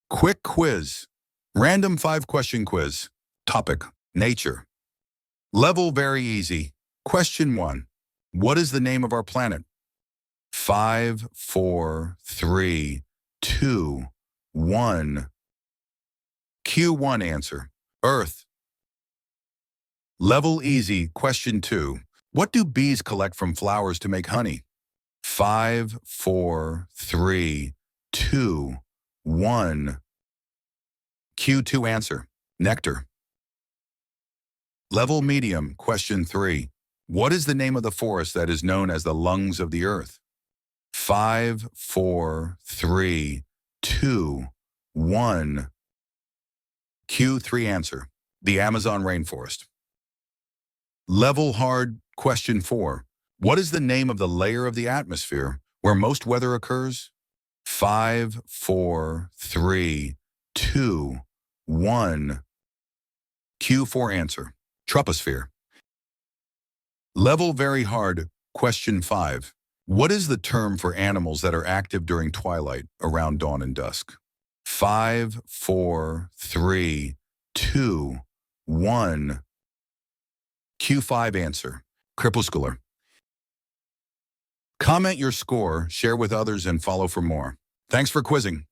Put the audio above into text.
Quick quiz. Random 5-question quiz. Topic: nature. Level very easy. Question 1. What is the name of our planet? 5, 4, 3, 2, 1. Q1 answer: Earth. Level easy. Question 2. What do bees collect from flowers to make honey? 5, 4, 3, 2, 1. Q2 answer: nectar. Level medium. Question 3. What is the name of the forest that is known as the lungs of the earth? 5, 4, 3, 2, 1. Q3 answer: the Amazon rainforest. Level hard. Question 4. What is the name of the layer of the atmosphere where most weather occurs? 5, 4, 3, 2, 1. Q4 answer: troposphere. Level very hard. Question 5. What is the term for animals that are active during twilight, around dawn and dusk? 5, 4, 3, 2, 1. Q5 answer: crepuscular. Comment your score, share with others, and follow for more. Thanks for quizzing.